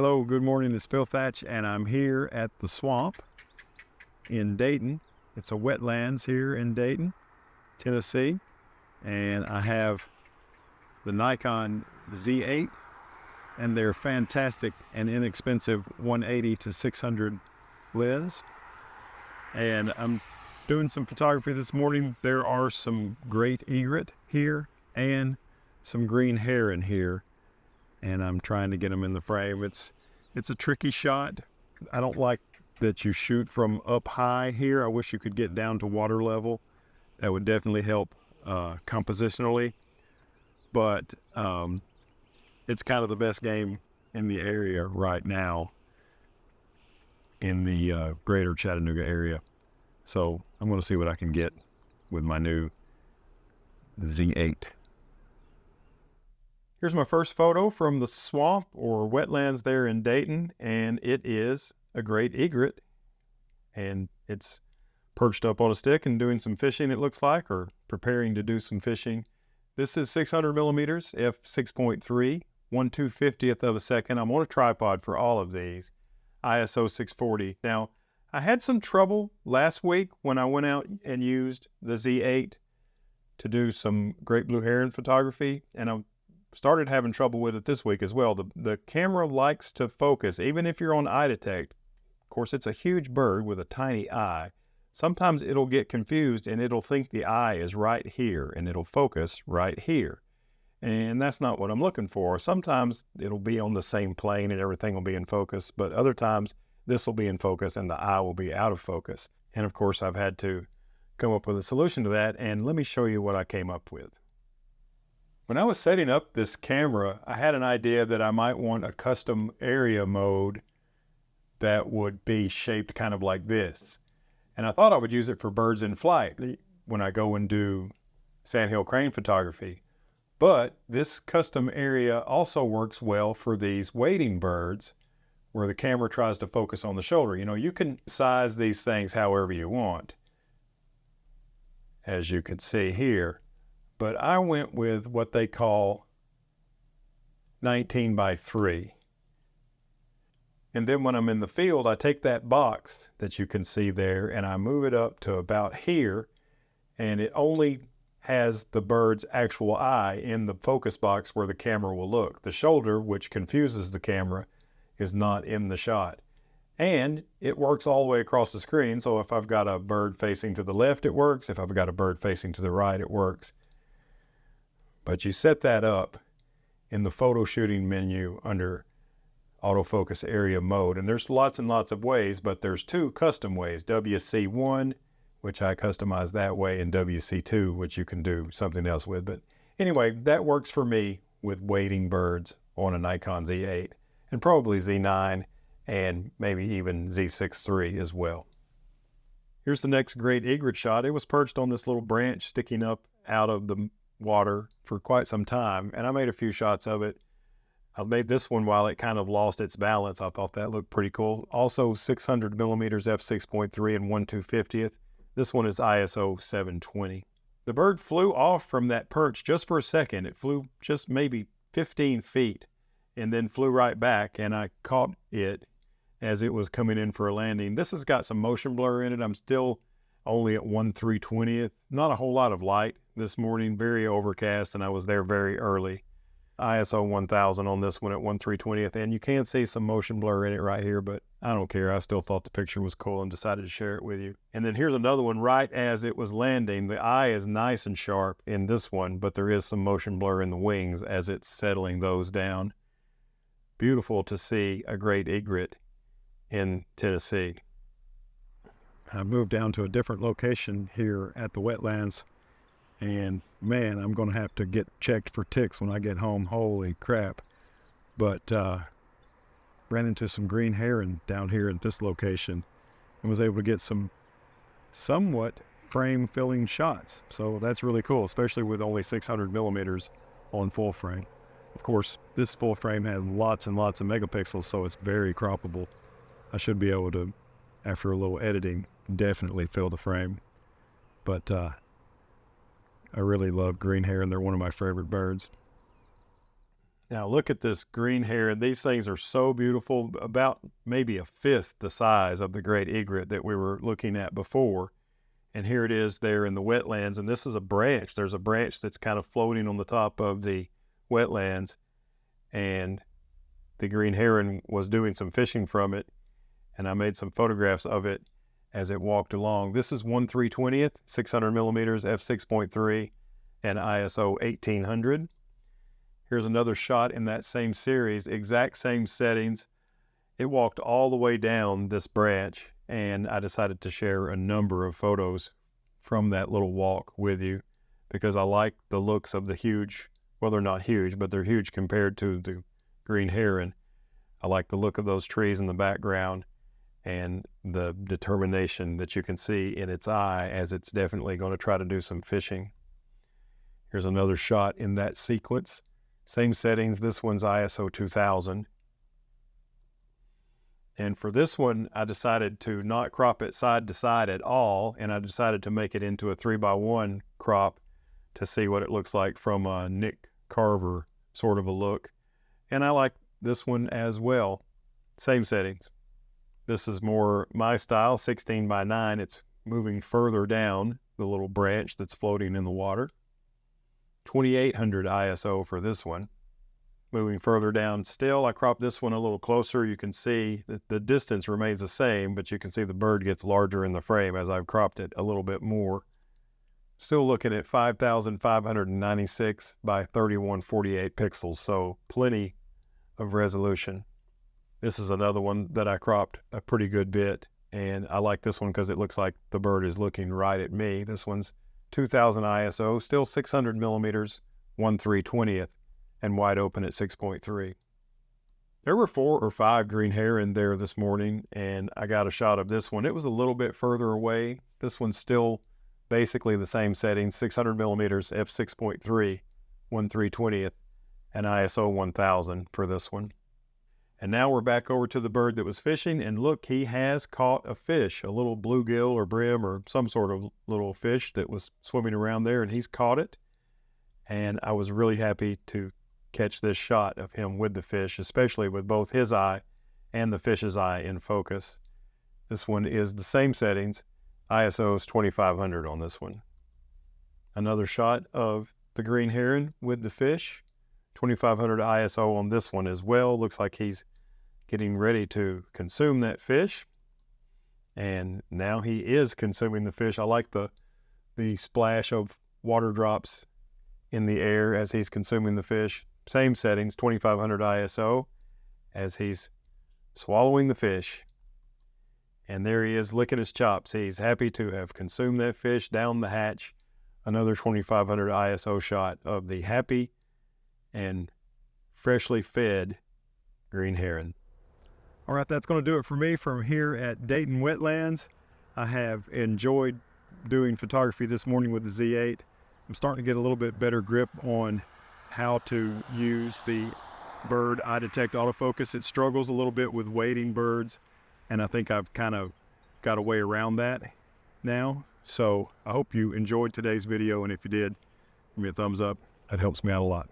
Hello, good morning. It's Phil Thatch, and I'm here at the swamp in Dayton. It's a wetlands here in Dayton, Tennessee, and I have the Nikon Z8 and their fantastic and inexpensive 180 to 600 lens. And I'm doing some photography this morning. There are some great egret here and some green heron here, and I'm trying to get them in the frame. It's a tricky shot. I don't like that you shoot from up high here. I wish you could get down to water level. That would definitely help compositionally, but it's kind of the best game in the area right now in the greater Chattanooga area. So I'm going to see what I can get with my new Z8. Here's my first photo from the swamp or wetlands there in Dayton, and it is a great egret, and it's perched up on a stick and doing some fishing, it looks like, or preparing to do some fishing. This is 600 millimeters, f6.3, 1/250th of a second. I'm on a tripod for all of these, ISO 640. Now, I had some trouble last week when I went out and used the Z8 to do some great blue heron photography, and I started having trouble with it this week as well. The camera likes to focus, even if you're on eye detect. Of course, it's a huge bird with a tiny eye. Sometimes it'll get confused and it'll think the eye is right here and it'll focus right here. And that's not what I'm looking for. Sometimes it'll be on the same plane and everything will be in focus, but other times this will be in focus and the eye will be out of focus. And of course, I've had to come up with a solution to that, and let me show you what I came up with. When I was setting up this camera, I had an idea that I might want a custom area mode that would be shaped kind of like this. And I thought I would use it for birds in flight when I go and do sandhill crane photography. But this custom area also works well for these wading birds where the camera tries to focus on the shoulder. You know, you can size these things however you want, as you can see here. But I went with what they call 19 by 3. And then when I'm in the field, I take that box that you can see there and I move it up to about here, and it only has the bird's actual eye in the focus box where the camera will look. The shoulder, which confuses the camera, is not in the shot. And it works all the way across the screen, so if I've got a bird facing to the left, it works. If I've got a bird facing to the right, it works. But you set that up in the photo shooting menu under autofocus area mode. And there's lots and lots of ways, but there's two custom ways, WC1, which I customize that way, and WC2, which you can do something else with. But anyway, that works for me with wading birds on a Nikon Z8, and probably Z9, and maybe even Z6 III as well. Here's the next great egret shot. It was perched on this little branch sticking up out of the water for quite some time, and I made a few shots of it. I made this one while it kind of lost its balance. I thought that looked pretty cool. Also 600 millimeters f6.3 and 1/250th. This one is ISO 720. The bird flew off from that perch just for a second. It flew just maybe 15 feet and then flew right back, and I caught it as it was coming in for a landing. This has got some motion blur in it. I'm still only at 1/320th. Not a whole lot of light this morning, very overcast, and I was there very early. ISO 1000 on this one at 1/320th, and you can see some motion blur in it right here, but I don't care. I still thought the picture was cool and decided to share it with you. And then here's another one right as it was landing. The eye is nice and sharp in this one, but there is some motion blur in the wings as it's settling those down. Beautiful to see a great egret in Tennessee. I moved down to a different location here at the wetlands, and man, I'm going to have to get checked for ticks when I get home. Holy crap. But ran into some green heron down here at this location and was able to get some somewhat frame filling shots. So that's really cool, especially with only 600 millimeters on full frame. Of course, this full frame has lots and lots of megapixels, so it's very croppable. I should be able to, after a little editing, definitely fill the frame. But I really love green heron. They're one of my favorite birds. Now look at this green heron. These things are so beautiful, about maybe a fifth the size of the great egret that we were looking at before. And here it is there in the wetlands. And this is a branch. There's a branch that's kind of floating on the top of the wetlands. And the green heron was doing some fishing from it. And I made some photographs of it as it walked along. This is 1/320th, 600 millimeters, f6.3, and ISO 1800. Here's another shot in that same series, exact same settings. It walked all the way down this branch, and I decided to share a number of photos from that little walk with you because I like the looks of the huge, well, they're not huge, but they're huge compared to the green heron. I like the look of those trees in the background and the determination that you can see in its eye as it's definitely going to try to do some fishing. Here's another shot in that sequence. Same settings, this one's ISO 2000. And for this one, I decided to not crop it side to side at all, and I decided to make it into a 3x1 crop to see what it looks like from a Nick Carver sort of a look. And I like this one as well. Same settings. This is more my style, 16x9. It's moving further down the little branch that's floating in the water. 2800 ISO for this one. Moving further down still, I cropped this one a little closer. You can see that the distance remains the same, but you can see the bird gets larger in the frame as I've cropped it a little bit more. Still looking at 5,596 by 3148 pixels, so plenty of resolution. This is another one that I cropped a pretty good bit, and I like this one because it looks like the bird is looking right at me. This one's 2000 ISO, still 600 millimeters, 1/320th, and wide open at 6.3. There were 4 or 5 green heron there this morning, and I got a shot of this one. It was a little bit further away. This one's still basically the same setting, 600 millimeters, f6.3, 1/320th, and ISO 1000 for this one. And now we're back over to the bird that was fishing, and look, he has caught a fish, a little bluegill or brim or some sort of little fish that was swimming around there, and he's caught it. And I was really happy to catch this shot of him with the fish, especially with both his eye and the fish's eye in focus. This one is the same settings. ISO is 2500 on this one. Another shot of the green heron with the fish. 2500 ISO on this one as well. Looks like he's getting ready to consume that fish. And now he is consuming the fish. I like the splash of water drops in the air as he's consuming the fish. Same settings, 2500 ISO, as he's swallowing the fish. And there he is licking his chops. He's happy to have consumed that fish down the hatch. Another 2500 ISO shot of the happy and freshly fed green heron. All right, that's going to do it for me from here at Dayton Wetlands. I have enjoyed doing photography this morning with the Z8. I'm starting to get a little bit better grip on how to use the bird eye detect autofocus. It struggles a little bit with wading birds, and I think I've kind of got a way around that now. So I hope you enjoyed today's video, and if you did, give me a thumbs up. That helps me out a lot.